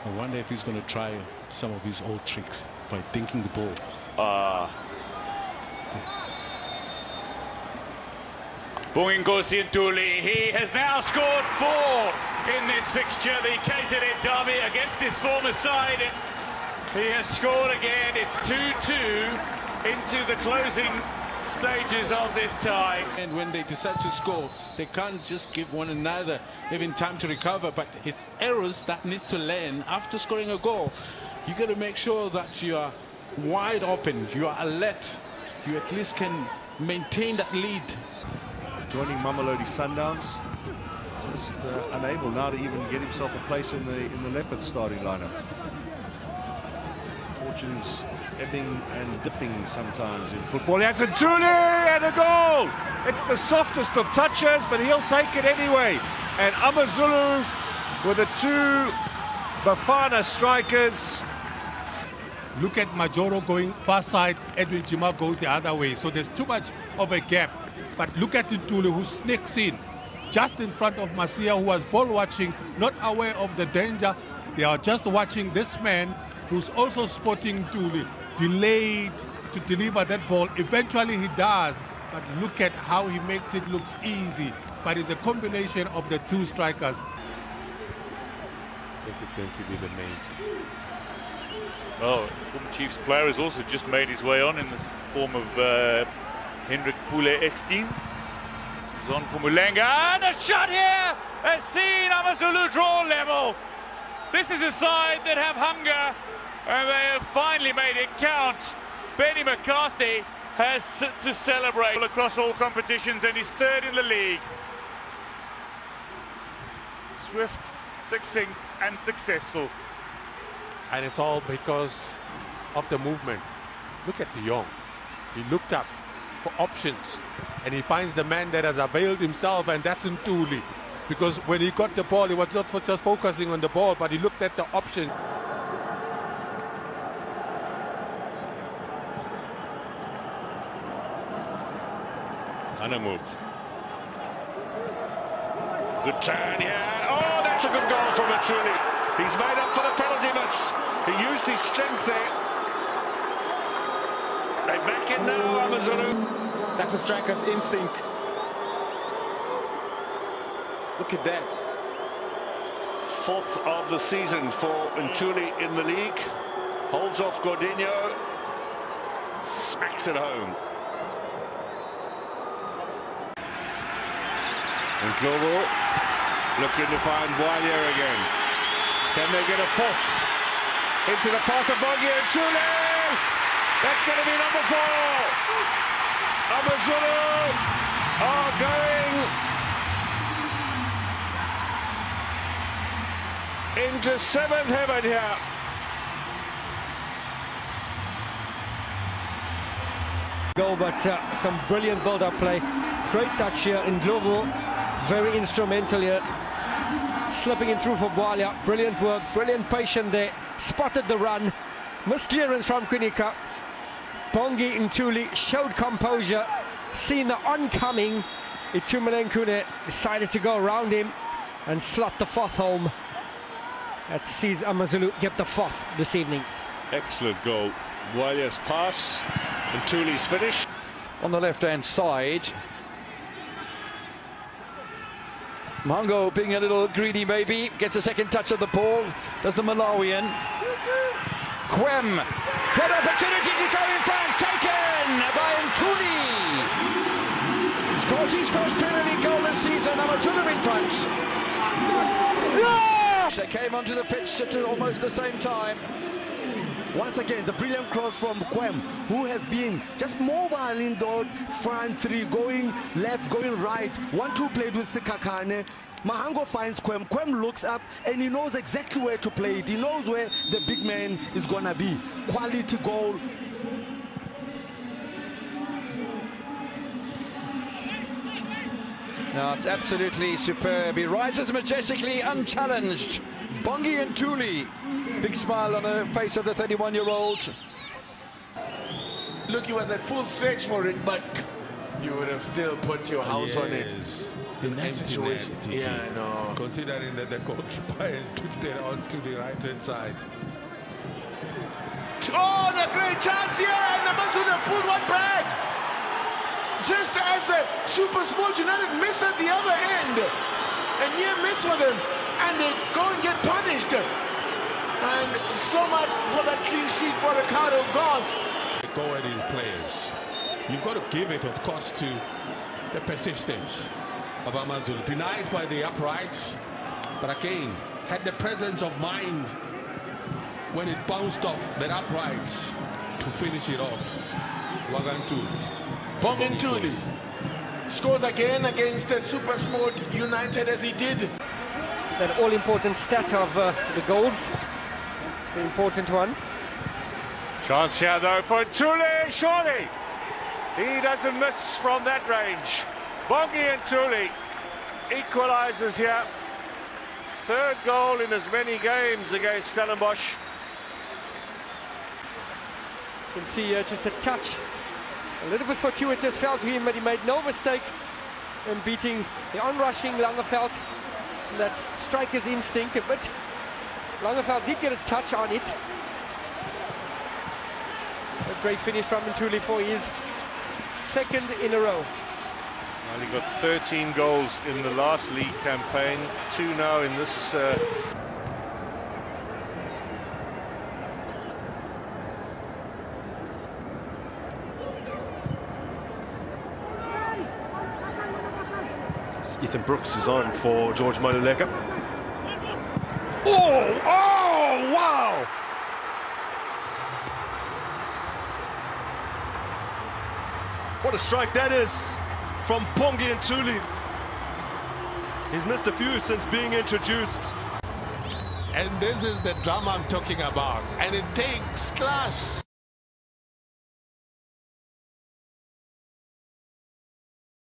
I wonder if he's going to try some of his old tricks by dinking the ball. Bonginkosi Ntuli, he has now scored 4 in this fixture, the KZN derby against his former side. He has scored again. It's 2-2 into the closing stages of this tie. And when they decide to score, they can't just give one another even time to recover, but it's errors that need to learn after scoring a goal. You got to make sure that you are wide open, you are alert, you at least can maintain that lead. Joining Mamelodi Sundowns, just unable now to even get himself a place in the Leopard starting lineup. Fortunes ebbing and dipping sometimes in football. He has a Ntuli and a goal. It's the softest of touches, but he'll take it anyway. And Zulu with the 2 Bafana strikers. Look at Majoro going far side, Edwin Jima goes the other way. So there's too much of a gap. But look at Ntuli, who sneaks in just in front of Masia, who was ball watching, not aware of the danger. They are just watching this man who's also spotting Ntuli, delayed to deliver that ball. Eventually he does, but look at how he makes it look easy. But it's a combination of the 2 strikers. I think it's going to be the major. Well, former Chiefs player has also just made his way on in the form of Hendrik Pule Ekstein. He's on for Mulenga, and a shot here has seen Zulu draw level. This is a side that have hunger, and they have finally made it count. Benny McCarthy has to celebrate across all competitions, and he's 3rd in the league. Swift, succinct and successful. And it's all because of the movement. Look at De Jong. He looked up for options, and he finds the man that has availed himself, and that's Ntuli. Because when he got the ball, he was not just focusing on the ball, but he looked at the option. Move. Good turn here. Oh, that's a good goal from Ntuli. He's made up for the penalty miss. He used his strength there. They're back in now, Zulu. That's a striker's instinct. Look at that. 4th of the season for Ntuli in the league. Holds off Gordinho. Smacks it home. And Qhawe looking to find Bwalia again. Can they get a 4th? Into the path of Bongi and Ntuli! That's going to be number 4! Zulu are going into 7th heaven here. Goal, but some brilliant build-up play. Great touch here in Qhawe. Very instrumental here. Slipping in through for Bwalia. Brilliant work, brilliant patience there. Spotted the run. Missed clearance from Quinika. Bongi Ntuli showed composure. Seen the oncoming. Itumeleng decided to go around him and slot the 4th home. That sees Zulu get the 4th this evening. Excellent goal. Bwalia's pass. Ntuli's finish. On the left-hand side. Mango being a little greedy maybe, gets a second touch of the ball, does the Malawian. Qhawe, good opportunity to go in front, taken by Ntuli. Scores his first Premier League goal this season, Zulu in front. They came onto the pitch at almost the same time. Once again, the brilliant cross from Qhawe, who has been just mobile in the front 3, going left, going right. 1-2 played with Sikakane. Mahango finds Qhawe. Qhawe looks up and he knows exactly where to play it. He knows where the big man is gonna be. Quality goal. No, it's absolutely superb. He rises majestically, unchallenged. Bongi and Ntuli. Big smile on the face of the 31-year-old. Look, he was a full stretch for it, but you would have still put your house on it. It's In an that empty situation. net, Tiki. Yeah, I know. Considering that the goalkeeper has drifted onto the right-hand side. Oh, and a great chance here, and the Mazuna pulled one back. Just as the Super Sport United miss at the other end. A near miss for them, and they go and get punished. And so much for that clean sheet for Ricardo Goss. Go at his players. You've got to give it, of course, to the persistence of Amazulu. Denied by the uprights, but again, had the presence of mind when it bounced off that upright to finish it off. Bonginkosi scores again against Super Sport United as he did. That all-important stat of the goals. The important one. Chance here though for Ntuli, surely. He doesn't miss from that range. Bonginkosi equalises here. Third goal in as many games against Stellenbosch. You can see just a touch, a little bit fortuitous fell to him, but he made no mistake in beating the onrushing Langeveld. That striker's instinct, but Langeveld did get a touch on it. A great finish from Ntuli for his second in a row. Well, he got 13 goals in the last league campaign, 2 now in this. Ethan Brooks is on for George Maluleka. Oh! Oh! Wow! What a strike that is from Bonginkosi. He's missed a few since being introduced. And this is the drama I'm talking about. And it takes class.